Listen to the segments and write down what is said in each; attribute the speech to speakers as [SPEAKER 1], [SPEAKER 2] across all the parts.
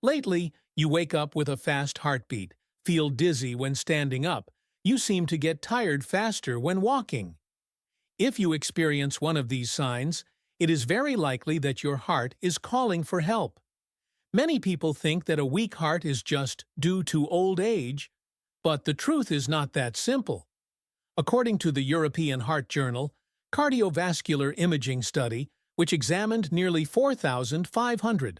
[SPEAKER 1] Lately, you wake up with a fast heartbeat, feel dizzy when standing up. You seem to get tired faster when walking. If you experience one of these signs, it is very likely that your heart is calling for help. Many people think that a weak heart is just due to old age, but the truth is not that simple. According to the European Heart Journal, cardiovascular imaging study, which examined nearly 4,500.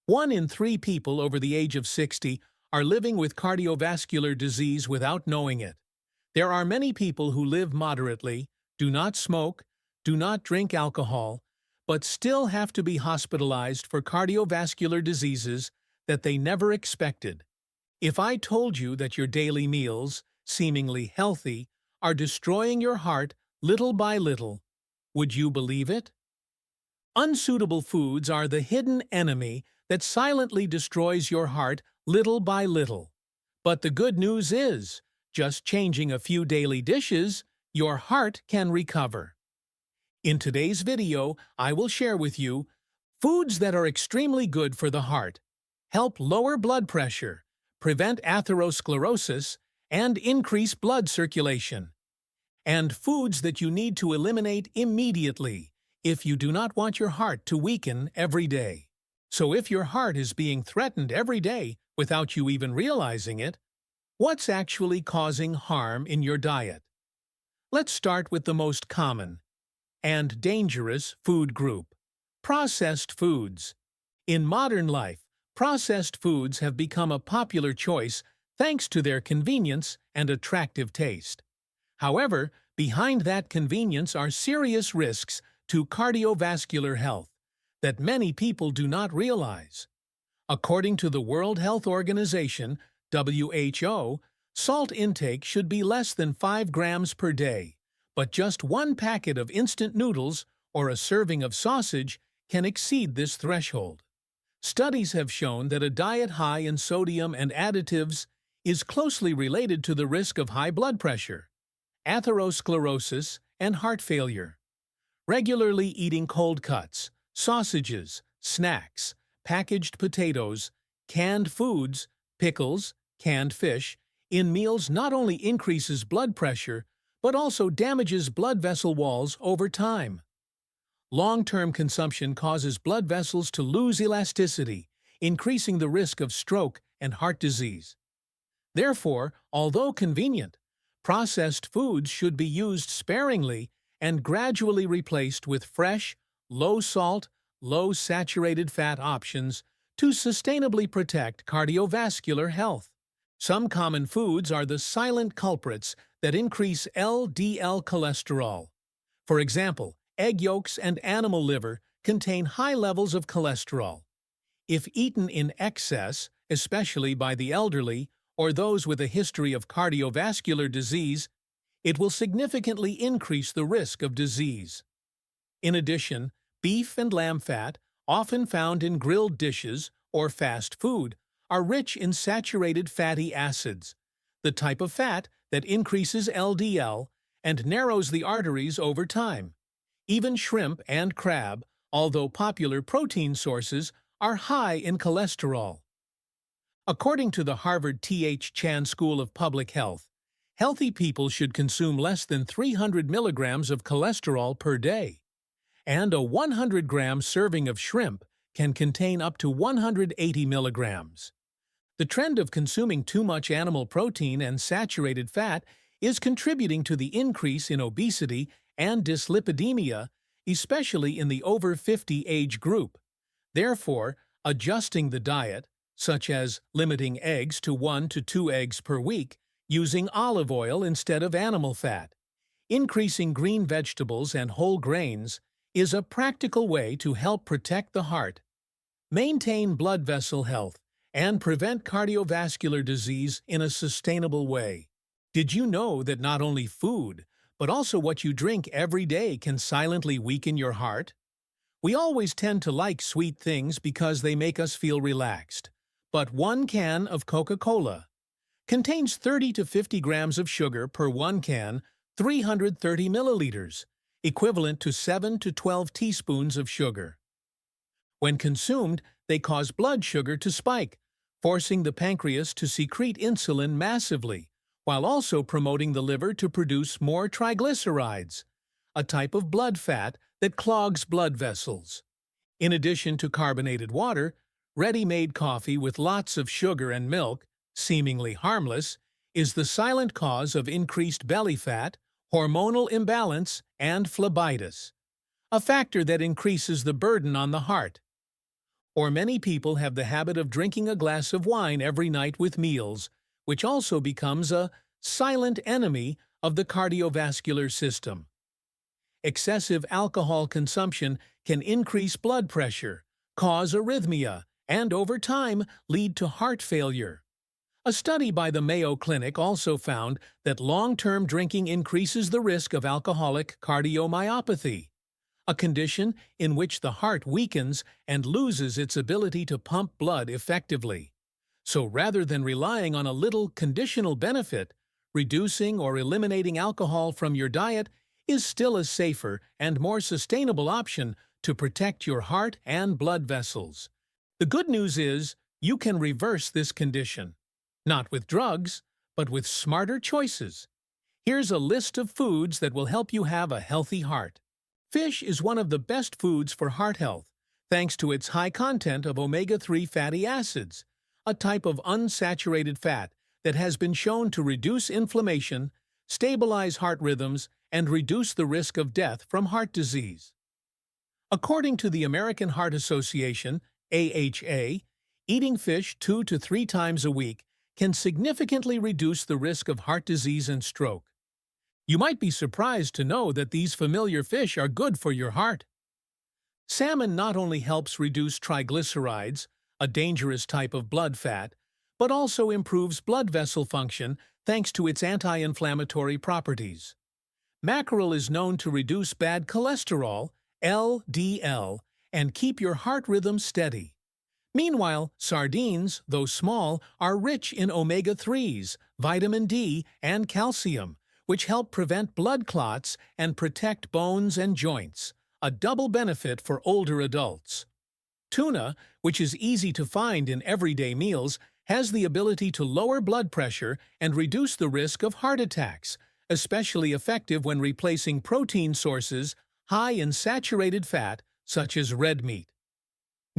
[SPEAKER 1] 1 in 3 people over the age of 60 are living with cardiovascular disease without knowing it. There are many people who live moderately, do not smoke, do not drink alcohol, but still have to be hospitalized for cardiovascular diseases that they never expected. If I told you that your daily meals, seemingly healthy, are destroying your heart little by little, would you believe it? Unsuitable foods are the hidden enemy that silently destroys your heart little by little. But the good news is, just changing a few daily dishes, your heart can recover. In today's video, I will share with you foods that are extremely good for the heart, help lower blood pressure, prevent atherosclerosis, and increase blood circulation. And foods that you need to eliminate immediately if you do not want your heart to weaken every day. So if your heart is being threatened every day without you even realizing it, what's actually causing harm in your diet? Let's start with the most common and dangerous food group: processed foods. In modern life, processed foods have become a popular choice thanks to their convenience and attractive taste. However, behind that convenience are serious risks to cardiovascular health that many people do not realize. According to the World Health Organization, WHO, salt intake should be less than 5 grams per day, but just 1 packet of instant noodles or a serving of sausage can exceed this threshold. Studies have shown that a diet high in sodium and additives is closely related to the risk of high blood pressure, atherosclerosis, and heart failure. Regularly eating cold cuts, sausages, snacks, packaged potatoes, canned foods, pickles, canned fish in meals not only increases blood pressure, but also damages blood vessel walls over time. Long-term consumption causes blood vessels to lose elasticity, increasing the risk of stroke and heart disease. Therefore, although convenient, processed foods should be used sparingly and gradually replaced with fresh, low-salt, low-saturated fat options to sustainably protect cardiovascular health. Some common foods are the silent culprits that increase LDL cholesterol. For example, egg yolks and animal liver contain high levels of cholesterol. If eaten in excess, especially by the elderly or those with a history of cardiovascular disease, it will significantly increase the risk of disease. In addition, beef and lamb fat, often found in grilled dishes or fast food, are rich in saturated fatty acids, the type of fat that increases LDL and narrows the arteries over time. Even shrimp and crab, although popular protein sources, are high in cholesterol. According to the Harvard T.H. Chan School of Public Health, healthy people should consume less than 300 milligrams of cholesterol per day, and a 100-gram serving of shrimp can contain up to 180 milligrams. The trend of consuming too much animal protein and saturated fat is contributing to the increase in obesity and dyslipidemia, especially in the over 50 age group. Therefore, adjusting the diet, such as limiting eggs to 1 to 2 eggs per week, using olive oil instead of animal fat, increasing green vegetables and whole grains, is a practical way to help protect the heart, maintain blood vessel health, and prevent cardiovascular disease in a sustainable way. Did you know that not only food, but also what you drink every day can silently weaken your heart? We always tend to like sweet things because they make us feel relaxed. But 1 can of Coca-Cola contains 30 to 50 grams of sugar per 1 can, 330 milliliters, equivalent to 7 to 12 teaspoons of sugar. When consumed, they cause blood sugar to spike, forcing the pancreas to secrete insulin massively, while also promoting the liver to produce more triglycerides, a type of blood fat that clogs blood vessels. In addition to carbonated water, ready-made coffee with lots of sugar and milk, seemingly harmless, is the silent cause of increased belly fat, hormonal imbalance, and phlebitis, a factor that increases the burden on the heart. Or many people have the habit of drinking a glass of wine every night with meals, which also becomes a silent enemy of the cardiovascular system. Excessive alcohol consumption can increase blood pressure, cause arrhythmia, and over time lead to heart failure. A study by the Mayo Clinic also found that long-term drinking increases the risk of alcoholic cardiomyopathy, a condition in which the heart weakens and loses its ability to pump blood effectively. So rather than relying on a little conditional benefit, reducing or eliminating alcohol from your diet is still a safer and more sustainable option to protect your heart and blood vessels. The good news is you can reverse this condition, not with drugs, but with smarter choices. Here's a list of foods that will help you have a healthy heart. Fish is one of the best foods for heart health, thanks to its high content of omega-3 fatty acids, a type of unsaturated fat that has been shown to reduce inflammation, stabilize heart rhythms, and reduce the risk of death from heart disease. According to the American Heart Association, AHA, eating fish 2 to 3 times a week can significantly reduce the risk of heart disease and stroke. You might be surprised to know that these familiar fish are good for your heart. Salmon not only helps reduce triglycerides, a dangerous type of blood fat, but also improves blood vessel function thanks to its anti-inflammatory properties. Mackerel is known to reduce bad cholesterol, LDL, and keep your heart rhythm steady. Meanwhile, sardines, though small, are rich in omega-3s, vitamin D, and calcium, which help prevent blood clots and protect bones and joints, a double benefit for older adults. Tuna, which is easy to find in everyday meals, has the ability to lower blood pressure and reduce the risk of heart attacks, especially effective when replacing protein sources high in saturated fat, such as red meat.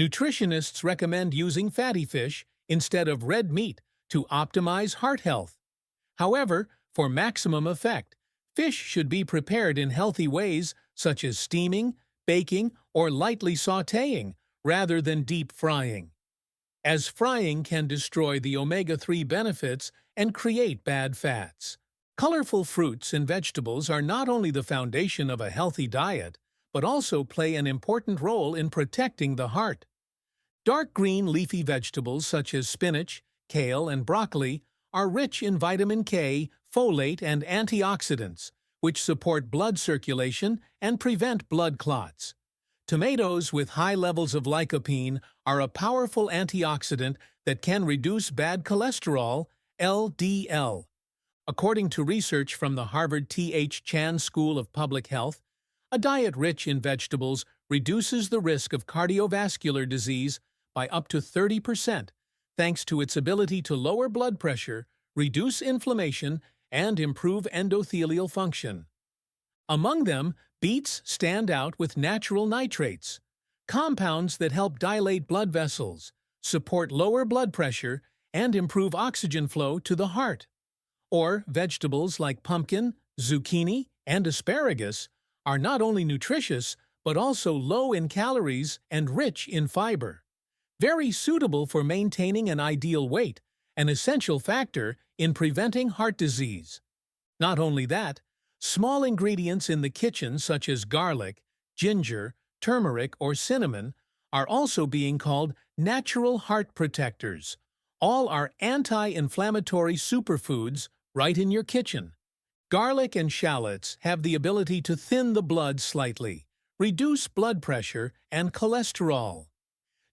[SPEAKER 1] Nutritionists recommend using fatty fish instead of red meat to optimize heart health. However, for maximum effect, fish should be prepared in healthy ways such as steaming, baking, or lightly sautéing, rather than deep frying, as frying can destroy the omega-3 benefits and create bad fats. Colorful fruits and vegetables are not only the foundation of a healthy diet, but also play an important role in protecting the heart. Dark green leafy vegetables such as spinach, kale, and broccoli are rich in vitamin K, folate, and antioxidants, which support blood circulation and prevent blood clots. Tomatoes with high levels of lycopene are a powerful antioxidant that can reduce bad cholesterol, LDL. According to research from the Harvard T.H. Chan School of Public Health, a diet rich in vegetables reduces the risk of cardiovascular disease by up to 30%, thanks to its ability to lower blood pressure, reduce inflammation, and improve endothelial function. Among them, beets stand out with natural nitrates, compounds that help dilate blood vessels, support lower blood pressure, and improve oxygen flow to the heart. Or vegetables like pumpkin, zucchini, and asparagus are not only nutritious, but also low in calories and rich in fiber. Very suitable for maintaining an ideal weight, an essential factor in preventing heart disease. Not only that, small ingredients in the kitchen such as garlic, ginger, turmeric, or cinnamon are also being called natural heart protectors. All are anti-inflammatory superfoods right in your kitchen. Garlic and shallots have the ability to thin the blood slightly, reduce blood pressure and cholesterol.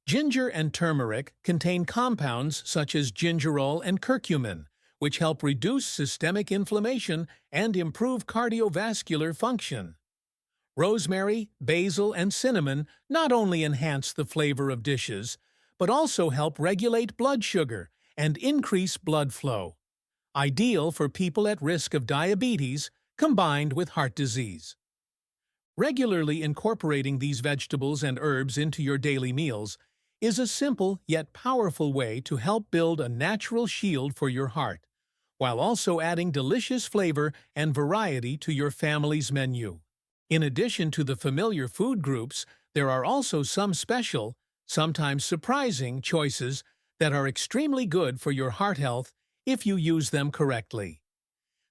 [SPEAKER 1] Ginger and turmeric contain compounds such as gingerol and curcumin, which help reduce systemic inflammation and improve cardiovascular function. Rosemary, basil, and cinnamon not only enhance the flavor of dishes, but also help regulate blood sugar and increase blood flow. Ideal for people at risk of diabetes combined with heart disease. Regularly incorporating these vegetables and herbs into your daily meals is a simple yet powerful way to help build a natural shield for your heart, while also adding delicious flavor and variety to your family's menu. In addition to the familiar food groups, there are also some special, sometimes surprising, choices that are extremely good for your heart health if you use them correctly.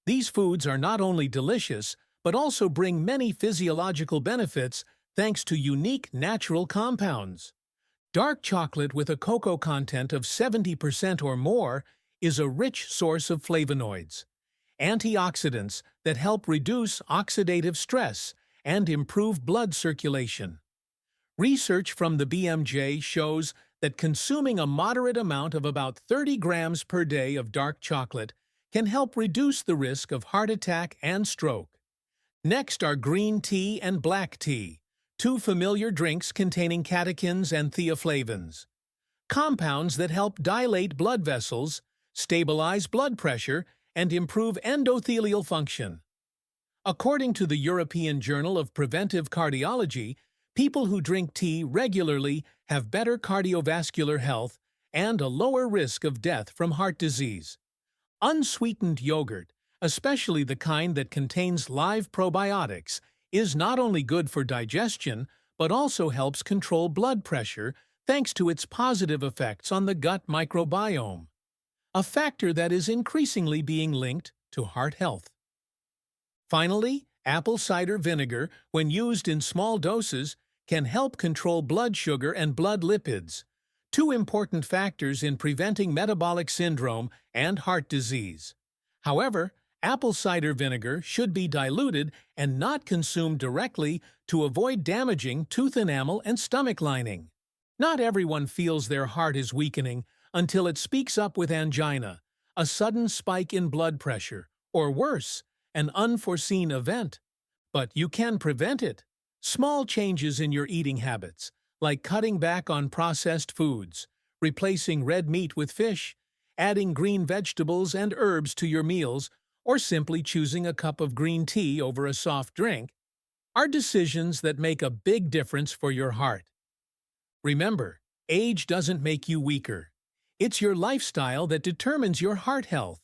[SPEAKER 1] These foods are not only delicious, but also bring many physiological benefits thanks to unique natural compounds. Dark chocolate with a cocoa content of 70% or more is a rich source of flavonoids, antioxidants that help reduce oxidative stress and improve blood circulation. Research from the BMJ shows that consuming a moderate amount of about 30 grams per day of dark chocolate can help reduce the risk of heart attack and stroke. Next are green tea and black tea, two familiar drinks containing catechins and theaflavins, compounds that help dilate blood vessels, stabilize blood pressure, and improve endothelial function. According to the European Journal of Preventive Cardiology, people who drink tea regularly have better cardiovascular health and a lower risk of death from heart disease. Unsweetened yogurt, especially the kind that contains live probiotics, is not only good for digestion, but also helps control blood pressure thanks to its positive effects on the gut microbiome, a factor that is increasingly being linked to heart health. Finally, apple cider vinegar, when used in small doses, can help control blood sugar and blood lipids, two important factors in preventing metabolic syndrome and heart disease. However, apple cider vinegar should be diluted and not consumed directly to avoid damaging tooth enamel and stomach lining. Not everyone feels their heart is weakening until it speaks up with angina, a sudden spike in blood pressure, or worse, an unforeseen event. But you can prevent it. Small changes in your eating habits, like cutting back on processed foods, replacing red meat with fish, adding green vegetables and herbs to your meals, or simply choosing a cup of green tea over a soft drink, are decisions that make a big difference for your heart. Remember, age doesn't make you weaker. It's your lifestyle that determines your heart health.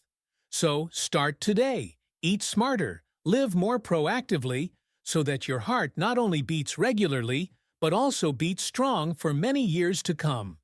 [SPEAKER 1] So start today. Eat smarter, live more proactively, so that your heart not only beats regularly, but also beats strong for many years to come.